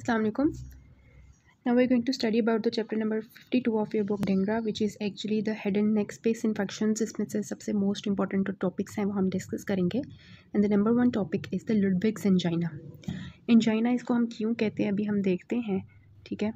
Assalamu alaikum. Now we're going to study about the chapter number 52 of your book Dengra, which is actually the head and neck space infections. इसमें से सबसे most important जो topics हैं वो हम discuss करेंगे. And the number one topic is the Ludwig's angina. Angina इसको हम क्यों कहते हैं अभी हम देखते हैं, ठीक है.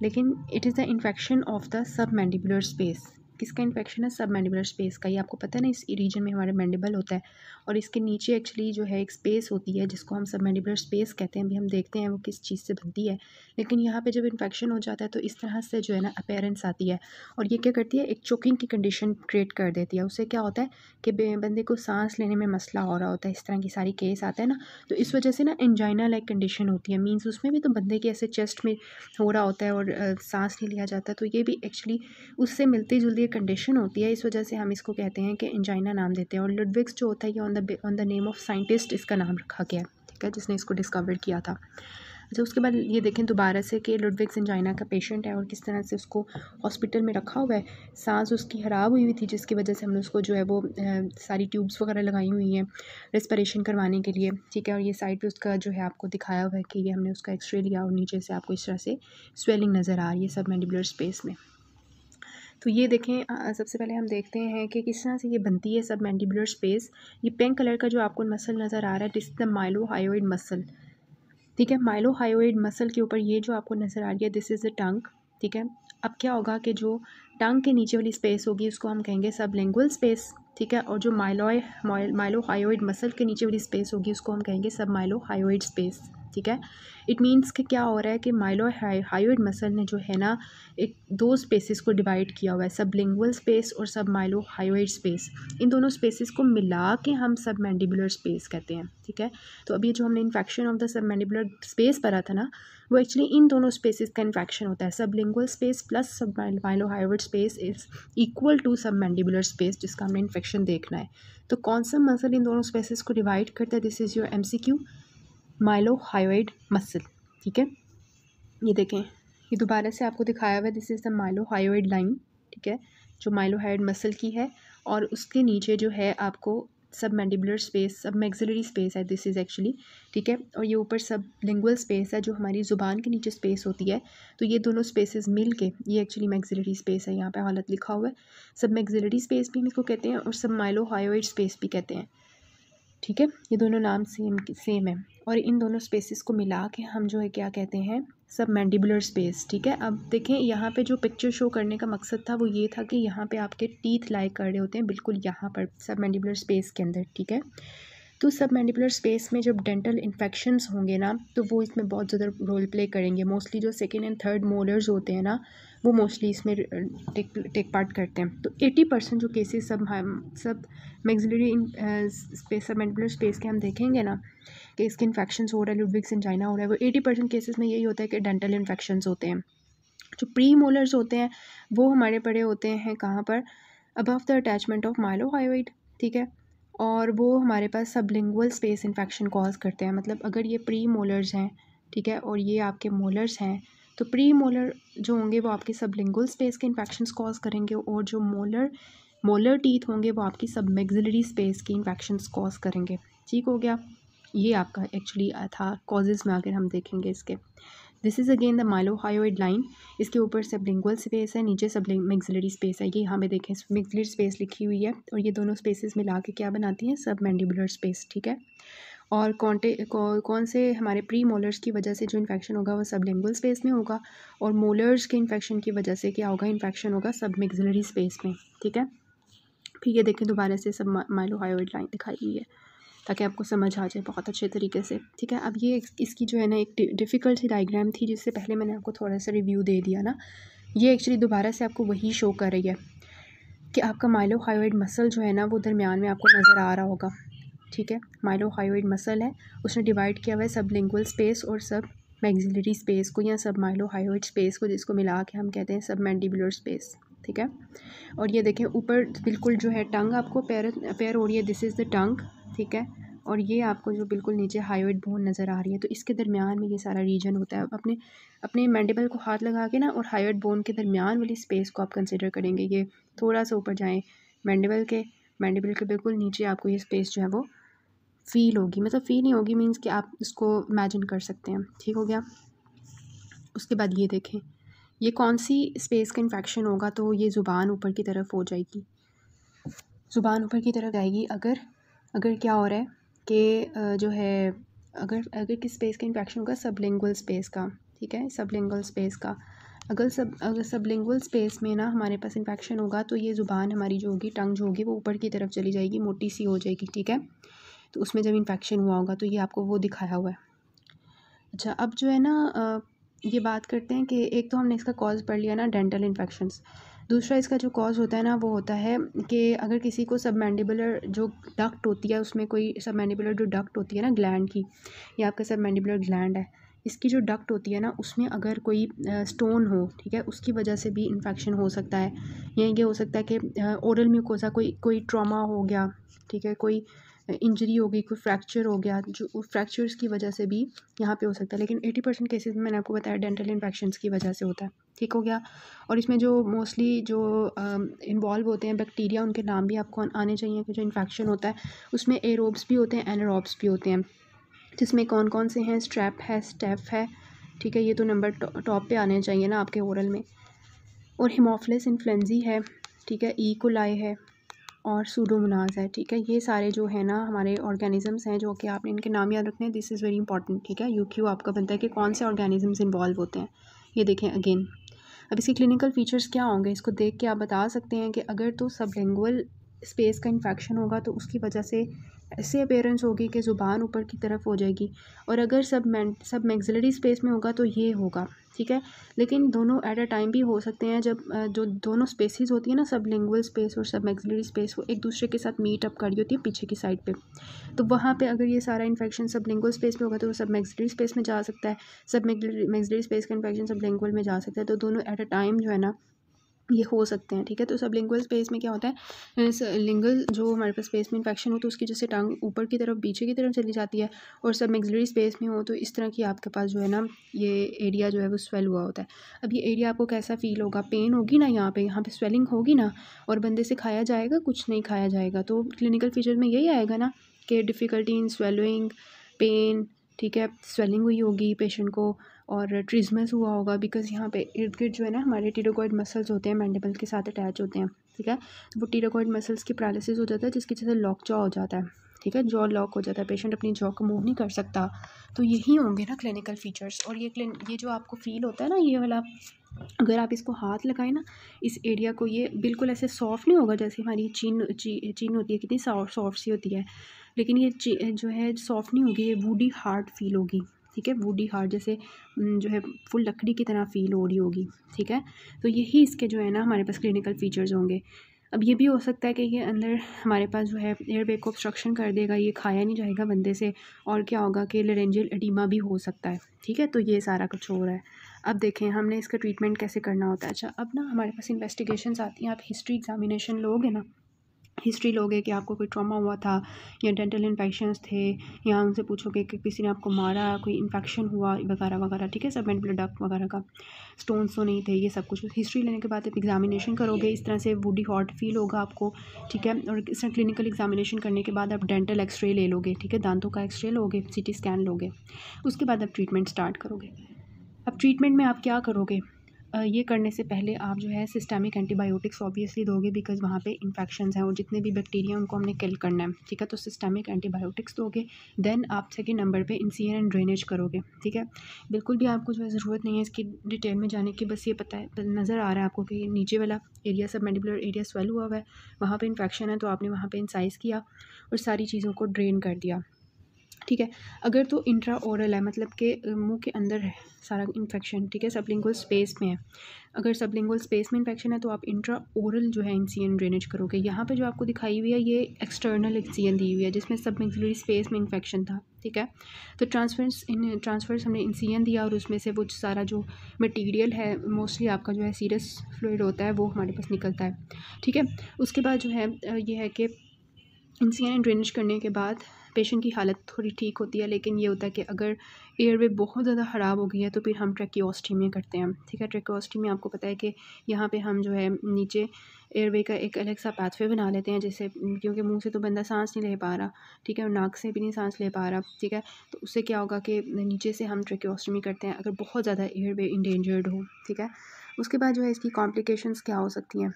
लेकिन it is the infection of the submandibular space. किसका इन्फेक्शन है? सब मैंडिबुलर स्पेस का. ये आपको पता है ना, इस रीजन में हमारे मैंडिबल होता है और इसके नीचे एक्चुअली जो है एक स्पेस होती है जिसको हम सब मैंडिबुलर स्पेस कहते हैं. अभी हम देखते हैं वो किस चीज़ से बनती है. लेकिन यहाँ पे जब इन्फेक्शन हो जाता है तो इस तरह से जो है ना अपीयरेंस आती है और ये क्या करती है, एक चोकिंग की कंडीशन क्रिएट कर देती है. उससे क्या होता है कि बंदे को सांस लेने में मसला हो रहा होता है. इस तरह की सारी केस आते हैं ना, तो इस वजह से ना एंजाइना लाइक कंडीशन होती है. मीन्स उसमें भी तो बंदे के ऐसे चेस्ट में हो रहा होता है और सांस नहीं लिया जाता, तो ये भी एक्चुअली उससे मिलती जुलती कंडीशन होती है. इस वजह से हम इसको कहते हैं कि एंजाइना नाम देते हैं. और लुडविग्स जो होता है ये on the name of scientist इसका नाम रखा गया है, ठीक है, जिसने इसको डिस्कवर किया था. अच्छा, उसके बाद ये देखें दोबारा से कि लुडविग्स एंजाइना का पेशेंट है और किस तरह से उसको हॉस्पिटल में रखा हुआ है. सांस उसकी ख़राब हुई थी जिसकी वजह से हमने उसको जो है वो सारी ट्यूब्स वगैरह लगाई हुई हैं रेस्पिरेशन करवाने के लिए, ठीक है. और ये साइड पे उसका जो है आपको दिखाया हुआ है कि ये हमने उसका एक्सरे लिया और नीचे से आपको इस तरह से स्वेलिंग नज़र आ रही है सब मैंडिबुलर स्पेस में. तो ये देखें, सबसे पहले हम देखते हैं कि किस तरह से ये बनती है सब मैंडिबुलर स्पेस. ये पिंक कलर का जो आपको मसल नज़र आ रहा है, दिस इज द माइलोहायोइड मसल, ठीक है. माइलोहायोइड मसल के ऊपर ये जो आपको नज़र आ रही है दिस इज़ द टंग, ठीक है. अब क्या होगा कि जो टंग के नीचे वाली स्पेस होगी उसको हम कहेंगे सबलिंगुअल स्पेस, ठीक है. और जो माइलोहायोइड मसल के नीचे वाली स्पेस होगी उसको हम कहेंगे सब माइलोहायोइड स्पेस, ठीक है. इट मीन्स कि क्या हो रहा है कि माइलोहायोइड मसल ने जो है ना एक दो स्पेसिस को डिवाइड किया हुआ है, सबलिंगुअल स्पेस और सब माइलोहायोइड स्पेस. इन दोनों स्पेसिस को मिला के हम सब मैंडिबुलर स्पेस कहते हैं, ठीक है. तो अभी जो हमने infection of the sub mandibular space पढ़ा था ना, वो एक्चुअली इन दोनों स्पेसिस का इन्फेक्शन होता है. सबलिंगुअल स्पेस प्लस सब माइलोहायोइड स्पेस इज इक्वल टू सब मैंडिबुलर स्पेस, जिसका हमने इन्फेक्शन देखना है. तो कौन सा मसल इन दोनों स्पेसिस को डिवाइड करता है? This is your MCQ, mylohyoid muscle, ठीक है. ये देखें, ये दोबारा से आपको दिखाया हुआ है, this is the mylohyoid line, ठीक है, जो माइलोहायोइड मसल की है. और उसके नीचे जो है आपको सब मैंडिबुलर स्पेस, सब मैक्सिलरी स्पेस है दिस इज़ एक्चुअली, ठीक है. और ये ऊपर सब लिंगुअल स्पेस है जो हमारी ज़ुबान के नीचे स्पेस होती है. तो ये दोनों स्पेसेस मिल के ये एक्चुअली मैक्सिलरी स्पेस है. यहाँ पे हालत लिखा हुआ है. सब मैक्सिलरी स्पेस भी हम इसको कहते हैं और सब माइलोहायोइड स्पेस भी कहते हैं, ठीक है. ये दोनों नाम सेम है. और इन दोनों स्पेसिस को मिला के हम जो है क्या कहते हैं, सब मैंडिबुलर स्पेस, ठीक है. अब देखें यहाँ पे जो पिक्चर शो करने का मकसद था वो ये था कि यहाँ पे आपके टीथ लाई कर रहे होते हैं बिल्कुल यहाँ पर सब मैंडिबुलर स्पेस के अंदर, ठीक है. तो सब मैंडिबुलर स्पेस में जब डेंटल इन्फेक्शंस होंगे ना तो वो इसमें बहुत ज़्यादा रोल प्ले करेंगे. मोस्टली जो सेकेंड एंड थर्ड मोलर्स होते हैं ना वो मोस्टली इसमें टेक पार्ट करते हैं. तो 80% जो केसेस सब मैक्सिलरी स्पेस सब मैंडिबुलर स्पेस के हम देखेंगे ना कि इसके इन्फेक्शंस हो रहा है, लुडविग्स एंजाइना हो रहा है, वो 80% केसेस में यही होता है कि डेंटल इन्फेक्शंस होते हैं. जो प्री मोलर्स होते हैं वो हमारे पड़े होते हैं कहाँ पर, अबव द अटैचमेंट ऑफ माइलोहायोइड, ठीक है. और वो हमारे पास सबलिंगुअल स्पेस इन्फेक्शन कॉज करते हैं. मतलब अगर ये प्री मोलर्स हैं, ठीक है, और ये आपके मोलर्स हैं, तो प्री मोलर जो होंगे वो आपके सबलिंगुअल स्पेस के इन्फेक्शंस कॉज करेंगे और जो मोलर टीथ होंगे वो आपकी सब मैक्सिलरी स्पेस की इन्फेक्शंस कॉज करेंगे, ठीक हो गया. ये आपका एक्चुअली था कॉजेज़ में. अगर हम देखेंगे इसके, this is again the mylohyoid line. इसके ऊपर सबलिंगुअल स्पेस है, नीचे सब मैक्सिलरी स्पेस है. ये यहाँ पे देखें मैक्सिलरी स्पेस लिखी हुई है और ये दोनों स्पेसेस मिला के क्या बनाती हैं, सब मैंडिबुलर स्पेस, ठीक है. और कौन से हमारे प्री मोलर्स की वजह से जो इन्फेक्शन होगा वो सबलिंगुअल स्पेस में होगा और मोलर्स के इन्फेक्शन की वजह से क्या होगा, इन्फेक्शन होगा सब मैक्सिलरी स्पेस में, ठीक है. फिर ये देखें दोबारा से सब माइलोहायोइड लाइन दिखाई हुई है ताकि आपको समझ आ जाए बहुत अच्छे तरीके से, ठीक है. अब ये इसकी जो है ना एक डिफ़िकल्ट सी डायग्राम थी जिससे पहले मैंने आपको थोड़ा सा रिव्यू दे दिया ना. ये एक्चुअली दोबारा से आपको वही शो कर रही है कि आपका माइलोहायोइड मसल जो है ना वो दरमियान में आपको नज़र आ रहा होगा, ठीक है. माइलोहायोइड मसल है, उसने डिवाइड किया हुआ है सबलिंगुअल स्पेस और सब मैक्सिलरी स्पेस को या सब माइलोहायोइड स्पेस को, जिसको मिला के हम कहते हैं सब मैंडिबुलर स्पेस, ठीक है. और ये देखें ऊपर बिल्कुल जो है टंग आपको पैर हो रही है, दिस इज़ द टंग, ठीक है. और ये आपको जो बिल्कुल नीचे हायोइड बोन नज़र आ रही है, तो इसके दरमियान में ये सारा रीजन होता है. अपने मैंडिबल को हाथ लगा के ना और हायोइड बोन के दरमियान वाली स्पेस को आप कंसिडर करेंगे. ये थोड़ा सा ऊपर जाएँ मैंडिबल के बिल्कुल नीचे आपको ये स्पेस जो है वो फील होगी. मतलब फील नहीं होगी मीन्स कि आप इसको इमेजिन कर सकते हैं, ठीक हो गया. उसके बाद ये देखें, ये कौन सी स्पेस का इन्फेक्शन होगा, तो ये ज़ुबान ऊपर की तरफ हो जाएगी, ज़ुबान ऊपर की तरफ जाएगी। अगर अगर क्या हो रहा है कि जो है अगर किस स्पेस का इन्फेक्शन होगा, सबलिंगुअल स्पेस का, ठीक है, सबलिंगुअल स्पेस का। अगर सबलिंगुअल स्पेस में ना हमारे पास इन्फेक्शन होगा तो ये ज़ुबान हमारी जो होगी, टंग जो होगी वो ऊपर की तरफ चली जाएगी, मोटी सी हो जाएगी, ठीक है। तो उसमें जब इन्फेक्शन हुआ होगा तो ये आपको वो दिखाया हुआ है। अच्छा, अब जो है ना ये बात करते हैं कि एक तो हमने इसका कॉज पढ़ लिया ना, डेंटल इन्फेक्शंस। दूसरा इसका जो कॉज होता है ना वो होता है कि अगर किसी को सबमैंडिबुलर जो डक्ट होती है, उसमें कोई सबमैंडिबुलर जो डक्ट होती है ना ग्लैंड की, या आपका सबमैंडिबुलर ग्लैंड है, इसकी जो डक्ट होती है ना उसमें अगर कोई स्टोन हो, ठीक है, उसकी वजह से भी इन्फेक्शन हो सकता है। या ये हो सकता है कि ओरल म्यूकोसा कोई ट्रॉमा हो गया, ठीक है, कोई इंजरी हो गई, कोई फ्रैक्चर हो गया, जो फ्रैक्चर्स की वजह से भी यहाँ पे हो सकता है। लेकिन 80% केसेस में मैंने आपको बताया डेंटल इन्फेक्शंस की वजह से होता है, ठीक हो गया। और इसमें जो मोस्टली जो इन्वॉल्व होते हैं बैक्टीरिया, उनके नाम भी आपको आने चाहिए कि जो इन्फेक्शन होता है उसमें एरोब्स भी होते हैं, एनारोब्स भी होते हैं, जिसमें कौन कौन से हैं, स्ट्रेप है, स्टेफ है, ठीक है, ये तो नंबर टॉप पे आने चाहिए ना आपके ओरल में। और हिमोफिलस इन्फ्लुएंजी है, ठीक है, ई कोलाई है और सूडोमोनास है, ठीक है। ये सारे जो है ना हमारे ऑर्गेनिजम्स हैं जो कि आपने इनके नाम याद रखने हैं, दिस इज़ वेरी इंपॉर्टेंट, ठीक है। यूक्यू आपका बनता है कि कौन से ऑर्गेनिजम्स इन्वॉल्व होते हैं। ये देखें अगेन, अब इसके क्लिनिकल फीचर्स क्या होंगे, इसको देख के आप बता सकते हैं कि अगर तो सबलिंगुअल स्पेस का इन्फेक्शन होगा तो उसकी वजह से ऐसे अपेयरेंस होगी कि ज़ुबान ऊपर की तरफ हो जाएगी। और अगर सब मैक्सिलरी स्पेस में होगा तो ये होगा, ठीक है। लेकिन दोनों एट अ टाइम भी हो सकते हैं, जब जो दोनों स्पेसिस होती है ना, सबलिंगुअल स्पेस और सब मैक्सिलरी स्पेस, वो एक दूसरे के साथ मीट अप कर रही होती है पीछे की साइड पे। तो वहाँ पे अगर ये सारा इन्फेक्शन सबलिंगुअल स्पेस में होगा तो वो सब मैक्सिलरी स्पेस में जा सकता है, सब मैक्सिलरी स्पेस का इन्फेक्शन सबलिंगुअल में जा सकता है। तो दोनों एट अ टाइम जो है ना ये हो सकते हैं, ठीक है। तो सबलिंगुअल स्पेस में क्या होता है, लिंगल जो हमारे पास स्पेस में इन्फेक्शन हो तो उसकी जैसे टांग ऊपर की तरफ पीछे की तरफ चली जाती है, और सब मैक्सिलरी स्पेस में हो तो इस तरह की आपके पास जो है ना ये एरिया जो है वो स्वेल हुआ होता है। अब ये एरिया आपको कैसा फील होगा, पेन होगी ना, यहाँ पे स्वेलिंग होगी ना, और बंदे से खाया जाएगा, कुछ नहीं खाया जाएगा। तो क्लिनिकल फीचर में यही आएगा ना कि डिफ़िकल्टी इन स्वेलोइंग, पेन, ठीक है, स्वेलिंग हुई होगी पेशेंट को, और ट्रिज्मस हुआ होगा, बिकॉज यहाँ पे इर्द गिर्द जो है ना हमारे टिरोकॉइड मसल्स होते हैं, मैंडिबल के साथ अटैच होते हैं, ठीक है। तो वो टिरोकॉइड मसल्स की पैरालिसिस हो जाता है, जिसकी वजह से लॉक जॉ हो जाता है, ठीक है, जॉ लॉक हो जाता है, पेशेंट अपनी जॉ को मूव नहीं कर सकता। तो यही होंगे ना क्लिनिकल फीचर्स। और ये जो आपको फील होता है ना ये वाला, अगर आप इसको हाथ लगाएं ना इस एरिया को, ये बिल्कुल ऐसे सॉफ्ट नहीं होगा जैसे हमारी चीन होती है, कितनी सॉफ्ट सी होती है, लेकिन ये जो है सॉफ्ट नहीं होगी, ये वुडी हार्ड फील होगी, ठीक है, वुडी हार्ड, जैसे जो है फुल लकड़ी की तरह फील हो रही होगी, ठीक है। तो यही इसके जो है ना हमारे पास क्लिनिकल फीचर्स होंगे। अब ये भी हो सकता है कि ये अंदर हमारे पास जो है एयरवे को ऑब्स्ट्रक्शन कर देगा, ये खाया नहीं जाएगा बंदे से, और क्या होगा कि लेरेंजियल एडिमा भी हो सकता है, ठीक है। तो ये सारा कुछ हो रहा है। अब देखें हमने इसका ट्रीटमेंट कैसे करना होता है। अच्छा, अब ना हमारे पास इन्वेस्टिगेशंस आती हैं, आप हिस्ट्री एग्जामिनेशन लोगे ना, हिस्ट्री लोगे कि आपको कोई ट्रॉमा हुआ था या डेंटल इन्फेक्शंस थे, या उनसे पूछोगे कि किसी ने आपको मारा, कोई इन्फेक्शन हुआ वगैरह वगैरह, ठीक है, सब मैंडिबुलर डक्ट वगैरह का स्टोन्स तो नहीं थे, ये सब कुछ हिस्ट्री लेने के बाद आप एग्जामिनेशन करोगे, इस तरह से वुडी हॉट फील होगा आपको, ठीक है। और इस तरह क्लिनिकल एग्जामिनेशन करने के बाद आप डेंटल एक्सरे ले लोगे, ठीक है, दांतों का एक्सरे लोगे, सीटी स्कैन लोगे, उसके बाद आप ट्रीटमेंट स्टार्ट करोगे। अब ट्रीटमेंट में आप क्या करोगे, ये करने से पहले आप जो है सिस्टेमिक एंटीबायोटिक्स ऑब्वियसली दोगे, बिकॉज वहाँ पे इन्फेक्शंस हैं और जितने भी बैक्टीरिया उनको हमने किल करना है, ठीक है। तो सिस्टेमिक एंटीबायोटिक्स दोगे, देन आप सेकेंड नंबर पे इंसिजन एंड ड्रेनेज करोगे, ठीक है। बिल्कुल भी आपको जो है ज़रूरत नहीं है इसकी डिटेल में जाने की, बस ये पता है, नज़र आ रहा है आपको कि नीचे वाला एरिया सब मैंडिबुलर एरिया स्वेल हुआ है, वहाँ पर इन्फेक्शन है, तो आपने वहाँ पर इंसाइज किया और सारी चीज़ों को ड्रेन कर दिया, ठीक है। अगर तो इंट्रा ओरल है, मतलब कि मुंह के अंदर है सारा इन्फेक्शन, ठीक है, सबलिंगुअल स्पेस में है, अगर सबलिंगुअल स्पेस में इन्फेक्शन है तो आप इंट्रा ओरल जो है इंसिजन ड्रेनेज करोगे। यहाँ पे जो आपको दिखाई हुई है ये एक्सटर्नल इंसिजन दी हुई है, जिसमें सब मैक्सिलरी स्पेस में इन्फेक्शन था, ठीक है। तो ट्रांसफर्स हमने इंसिजन दिया और उसमें से वो सारा जो मटीरियल है, मोस्टली आपका जो है सीरस फ्लूइड होता है, वो हमारे पास निकलता है, ठीक है। उसके बाद जो है ये है कि इंसिजन ड्रेनेज करने के बाद पेशेंट की हालत थोड़ी ठीक होती है, लेकिन ये होता है कि अगर एयरवे बहुत ज़्यादा ख़राब हो गई है तो फिर हम ट्रैकियोस्टमी करते हैं, ठीक है। ट्रैकियोस्टमी आपको पता है कि यहाँ पे हम जो है नीचे एयरवे का एक अलग सा पाथवे बना लेते हैं, जैसे क्योंकि मुंह से तो बंदा सांस नहीं ले पा रहा, ठीक है, और नाक से भी नहीं सांस ले पा रहा, ठीक है। तो उससे क्या होगा कि नीचे से हम ट्रैकियोस्टमी करते हैं अगर बहुत ज़्यादा एयरवे इंडेंजर्ड हो, ठीक है। उसके बाद जो है इसकी कॉम्प्लिकेशंस क्या हो सकती हैं,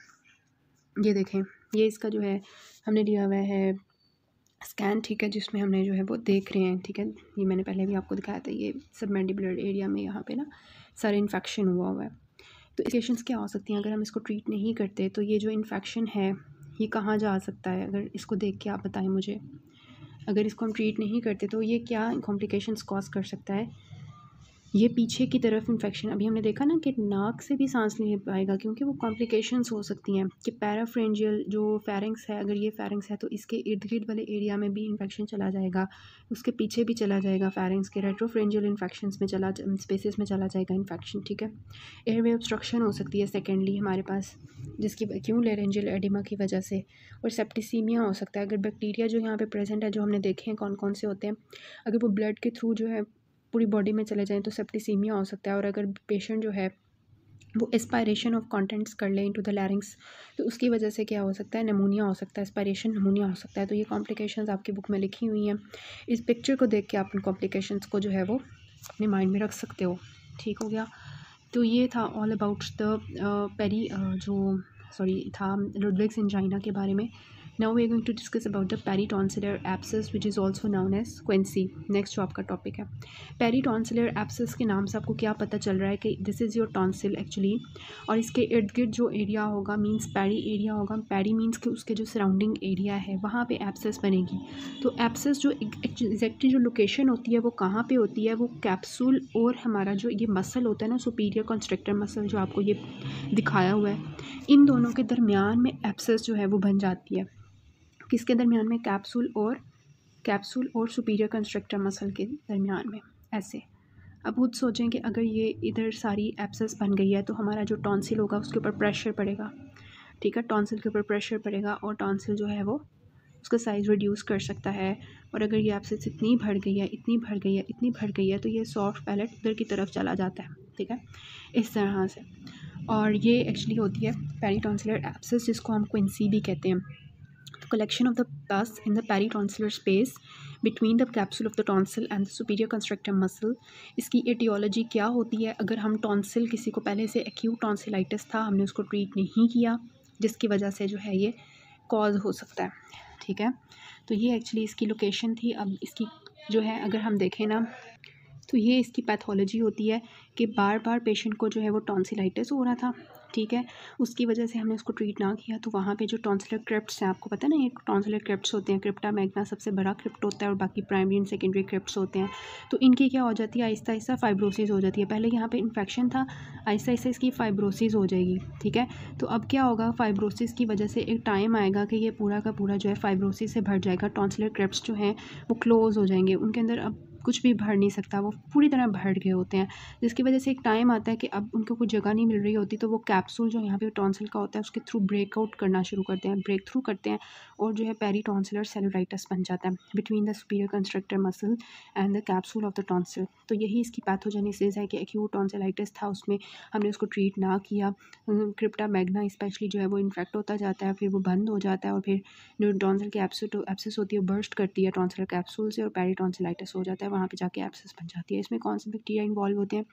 ये देखें, ये इसका जो है हमने लिया हुआ है स्कैन, ठीक है, जिसमें हमने जो है वो देख रहे हैं, ठीक है। ये मैंने पहले भी आपको दिखाया था, ये सबमैंडिबुलर एरिया में यहाँ पे ना सारे इन्फेक्शन हुआ है। तो इंडिकेशंस क्या हो सकती हैं अगर हम इसको ट्रीट नहीं करते, तो ये जो इन्फेक्शन है ये कहाँ जा सकता है, अगर इसको देख के आप बताएं मुझे। अगर इसको हम ट्रीट नहीं करते तो ये क्या कॉम्प्लिकेशंस कॉज कर सकता है। ये पीछे की तरफ इन्फेक्शन, अभी हमने देखा ना कि नाक से भी सांस नहीं ले पाएगा, क्योंकि वो कॉम्प्लिकेशंस हो सकती हैं कि पैराफ्रेंजियल जो फेरिंक्स है, अगर ये फेरिंक्स है तो इसके इर्द गिर्द वाले एरिया में भी इन्फेक्शन चला जाएगा, उसके पीछे भी चला जाएगा, फेरिंक्स के रेट्रोफ्रेंजियल इन्फेक्शंस में स्पेसिस में चला जाएगा इन्फेक्शन, ठीक है। एयरवे ऑब्स्ट्रक्शन हो सकती है सेकेंडली हमारे पास, जिसकी क्यों लेरेंजियल एडिमा की वजह से, और सेप्टिसीमिया हो सकता है अगर बैक्टीरिया जो यहाँ पे प्रेजेंट है, जो हमने देखे हैं कौन कौन से होते हैं, अगर वो ब्लड के थ्रू जो है पूरी बॉडी में चले जाएँ तो सेप्टिसीमिया हो सकता है। और अगर पेशेंट जो है वो एस्पायरेशन ऑफ कंटेंट्स कर ले इनटू द लैरिंग्स, तो उसकी वजह से क्या हो सकता है, निमोनिया हो सकता है, एस्पायरेशन निमोनिया हो सकता है। तो ये कॉम्प्लिकेशंस आपकी बुक में लिखी हुई हैं, इस पिक्चर को देख के आप उन कॉम्प्लिकेशंस को जो है वो अपने माइंड में रख सकते हो, ठीक हो गया। तो ये था ऑल अबाउट द था लुडविग्स एंजाइना के बारे में। Now we are going to discuss about the peritonsillar abscess which is also known as quinsy. Next जो आपका टॉपिक है, पेरीटॉन्सिलर एब्सेस के नाम से आपको क्या पता चल रहा है कि this is your tonsil actually, और इसके इर्द गिर्द जो एरिया होगा मीन्स पैरी एरिया होगा, पैरी मीन्स कि उसके जो सराउंडिंग एरिया है वहाँ पे एब्सेस बनेगी। तो एब्सेस जो एग्जैक्टली जो लोकेशन होती है वो कहाँ पे होती है, वो कैप्सूल और हमारा जो ये मसल होता है ना, सुपीरियर कंस्ट्रक्टर मसल जो आपको ये दिखाया हुआ है, इन दोनों के दरमियान में एब्सेस जो है वो बन जाती है। किसके दरमियान में, कैप्सूल और सुपीरियर कंस्ट्रक्टर मसल के दरमियान में, ऐसे। अब खुद सोचें कि अगर ये इधर सारी एब्सेस बन गई है तो हमारा जो टॉन्सिल होगा उसके ऊपर प्रेशर पड़ेगा, ठीक है, टॉन्सिल के ऊपर प्रेशर पड़ेगा और टॉन्सिल जो है वो उसका साइज़ रिड्यूस कर सकता है। और अगर ये एब्सेस इतनी बढ़ गई है तो ये सॉफ्ट पैलेट उधर की तरफ चला जाता है, ठीक है, इस तरह से। और ये एक्चुअली होती है पेरीटॉन्सिलर एब्सेस, जिसको हम क्विंसी भी कहते हैं। Collection of the pus in the peritonsillar space between the capsule of the tonsil and the superior constructor muscle। इसकी एटियोलॉजी क्या होती है, अगर हम टॉन्सिल, किसी को पहले से एक्यूट टॉन्सिलाइटिस था, हमने उसको ट्रीट नहीं किया, जिसकी वजह से जो है ये कॉज हो सकता है, ठीक है। तो ये एक्चुअली इसकी लोकेशन थी। अब इसकी जो है अगर हम देखें ना, तो ये इसकी पैथोलॉजी होती है कि बार बार पेशेंट को जो है वो टॉन्सिलाइटिस हो रहा था, ठीक है, उसकी वजह से हमने उसको ट्रीट ना किया, तो वहाँ पे जो टॉन्सिलर क्रिप्ट्स हैं, आपको पता है ना ये टॉन्सिलर क्रिप्ट्स होते हैं, क्रिप्टा मैग्ना सबसे बड़ा क्रिप्ट होता है और बाकी प्राइमरी एंड सेकेंडरी क्रिप्ट्स होते हैं। तो इनकी क्या हो जाती है, आहिस्ता आहिस्ता फाइब्रोसिस हो जाती है। पहले यहाँ पे इन्फेक्शन था, आहिस्ता आहिस्ता इसकी फाइब्रोसिस हो जाएगी, ठीक है। तो अब क्या होगा, फाइब्रोसिस की वजह से एक टाइम आएगा कि ये पूरा का पूरा जो है फाइब्रोसिस से भर जाएगा, टॉन्सिलर क्रिप्ट्स जो हैं वो क्लोज हो जाएंगे, उनके अंदर अब कुछ भी भर नहीं सकता, वो पूरी तरह भर गए होते हैं, जिसकी वजह से एक टाइम आता है कि अब उनको कोई जगह नहीं मिल रही होती, तो वो कैप्सूल जो यहाँ पे टॉन्सिल का होता है उसके थ्रू ब्रेकआउट करना शुरू करते हैं, ब्रेक थ्रू करते हैं, और जो है पेरीटॉन्सिलर सेलुलाइटिस बन जाता है between the superior constructor muscle and the capsule of the tonsil. तो यही इसकी पैथोजेनेसिस है कि एक्यूट टॉन्सिलाइटिस था, उसमें हमने उसको ट्रीट ना किया, क्रिप्टा मैग्ना स्पेशली जो है वो इन्फेक्ट होता जाता है, फिर वो बंद हो जाता है, और फिर जो टॉन्सिल की एब्सेस होती है बर्स्ट करती है टॉन्सिलर कैप्सूल से, और पेरीटॉन्सिलाइटिस हो जाता है, वहाँ पे जाके एब्सेस बन जाती है। इसमें कौन से बैक्टीरिया इन्वॉल्व होते हैं,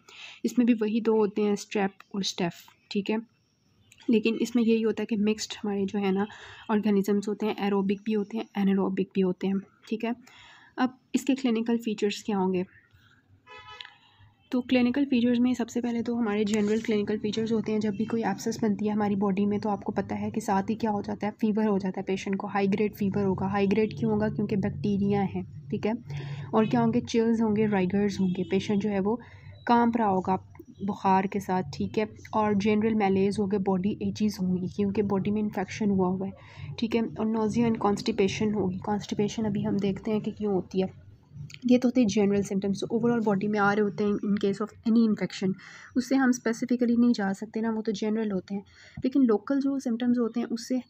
इसमें भी वही दो होते हैं, स्ट्रेप और स्टेफ, ठीक है। लेकिन इसमें यही होता है कि मिक्स्ड हमारे जो है ना ऑर्गेनिजम्स होते हैं, एरोबिक भी होते हैं, एनारोबिक भी होते हैं, ठीक है। अब इसके क्लिनिकल फीचर्स क्या होंगे, तो क्लिनिकल फीचर्स में सबसे पहले तो हमारे जनरल क्लिनिकल फीचर्स होते हैं। जब भी कोई एब्सेस बनती है हमारी बॉडी में तो आपको पता है कि साथ ही क्या हो जाता है, फीवर हो जाता है, पेशेंट को हाई ग्रेड फीवर होगा। हाई ग्रेड क्यों होगा, क्योंकि बैक्टीरिया है, ठीक है। और क्या होंगे, चिल्स होंगे, राइगर्स होंगे, पेशेंट जो है वो कांप रहा होगा बुखार के साथ, ठीक है। और जनरल मैलेज हो गए, बॉडी एजीज होंगी क्योंकि बॉडी में इन्फेक्शन हुआ हुआ है, ठीक है। और नोजिया एंड कॉन्स्टिपेशन होगी। कॉन्स्टिपेशन अभी हम देखते हैं कि क्यों होती है। ये तो होते हैं जनरल सिम्टम्स, तो ओवरऑल बॉडी में आ रहे होते हैं इन केस ऑफ एनी इन्फेक्शन, उससे हम स्पेसिफिकली नहीं जा सकते ना, वो तो जनरल होते हैं। लेकिन लोकल जो सिम्टम्स होते हैं उससे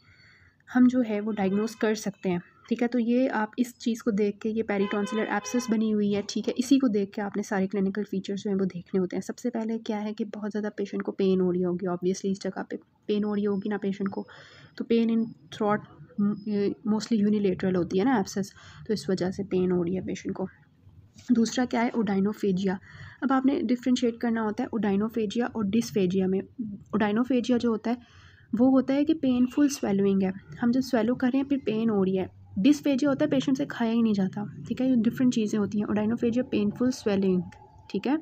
हम जो है वो डायग्नोस कर सकते हैं, ठीक है। तो ये आप इस चीज़ को देख के, ये पेरिटॉन्सिलर एब्सेस बनी हुई है, ठीक है, इसी को देख के आपने सारे क्लिनिकल फीचर्स जो हैं वो देखने होते हैं। सबसे पहले क्या है कि बहुत ज़्यादा पेशेंट को पेन हो रही होगी, ऑब्वियसली इस जगह पे पेन हो रही होगी ना पेशेंट को, तो pain in throat mostly unilateral होती है ना एब्सेस, तो इस वजह से पेन हो रही है पेशेंट को। दूसरा क्या है, ओडाइनोफेजिया। अब आपने डिफ्रेंशिएट करना होता है ओडाइनोफेजिया और डिसफेजिया में। ओडाइनोफेजिया जो होता है वो होता है कि पेनफुल स्वेलोइंग है, हम जब स्वेलो कर रहे हैं फिर पेन हो रही है। डिसफेजिया होता है पेशेंट से खाया ही नहीं जाता, ठीक है, ये डिफरेंट चीज़ें होती हैं। ओडाइनोफेजिया पेनफुल स्वेलिंग, ठीक है।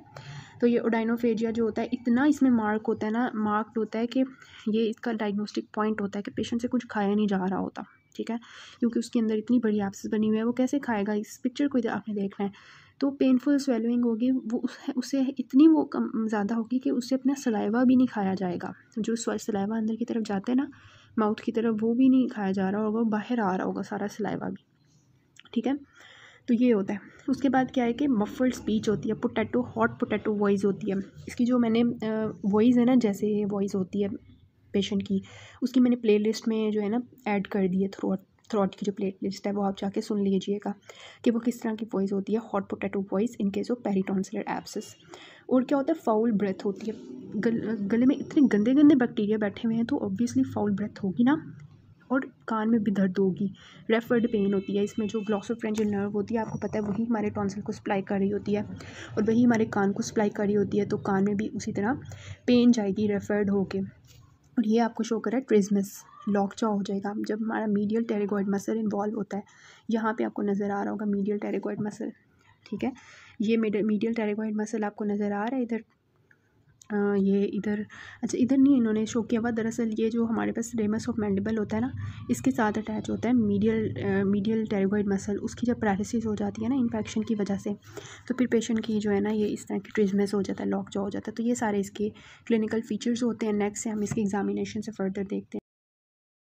तो ये ओडाइनोफेजिया जो होता है इतना इसमें मार्क्ड होता है कि ये इसका डायग्नोस्टिक पॉइंट होता है कि पेशेंट से कुछ खाया नहीं जा रहा होता, ठीक है, क्योंकि उसके अंदर इतनी बड़ी एब्सेस बनी हुई है, वो कैसे खाएगा, इस पिक्चर को आपने देखना है। तो पेनफुल स्वेलोइंग होगी, वो उससे इतनी वो कम ज़्यादा होगी कि उससे अपना सलाइवा भी नहीं खाया जाएगा। जो सलाइवा अंदर की तरफ जाता है ना माउथ की तरफ, वो भी नहीं खाया जा रहा होगा, बाहर आ रहा होगा सारा सलाइवा भी, ठीक है। तो ये होता है। उसके बाद क्या है कि मफल्ड स्पीच होती है, पोटैटो हॉट पोटैटो वॉइस होती है। इसकी जो मैंने वॉइस है ना, जैसे ये वॉइस होती है पेशेंट की, उसकी मैंने प्लेलिस्ट में जो है ना ऐड कर दी है। थ्रोट की जो प्लेलिस्ट है वो आप जाके सुन लीजिएगा कि वो किस तरह की वॉइस होती है, hot potato voice in case of peritonsillar abscess. और क्या होता है, फाउल ब्रेथ होती है। गले में इतने गंदे गंदे बैक्टीरिया बैठे हुए हैं तो ऑब्वियसली फाउल ब्रेथ होगी ना, और कान में भी दर्द होगी। रेफर्ड पेन होती है, इसमें जो ग्लॉसोफ्रेंजियल नर्व होती है आपको पता है वही हमारे टॉन्सिल को सप्लाई कर रही होती है और वही हमारे कान को सप्लाई कर रही होती है, तो कान में भी उसी तरह पेन जाएगी रेफर्ड होके। और ये आपको शो कर रहा है ट्रिज्मस, लॉक जॉ हो जाएगा जब हमारा मीडियल टेरेगॉइड मसल इन्वॉल्व होता है। यहाँ पे आपको नज़र आ रहा होगा मीडियल टेरेगॉइड मसल, ठीक है, ये मीडियल टेरेगॉइड मसल आपको नज़र आ रहा है इधर। ये इधर, अच्छा इधर नहीं इन्होंने शो किया हुआ, दरअसल ये जो हमारे पास रेमस ऑफ मैंडिबल होता है ना, इसके साथ अटैच होता है मीडियल टेरेगॉइड मसल। उसकी जब पैरालिसिस हो जाती है ना इन्फेक्शन की वजह से, तो फिर पेशेंट की जो है ना ये इस तरह की ट्रिज्मस हो जाता है, लॉक जॉ हो जाता है। तो ये सारे इसके क्लिनिकल फीचर्स होते हैं। नेक्स्ट से हम इसकी एग्जामिनेशन से फर्दर देखते हैं।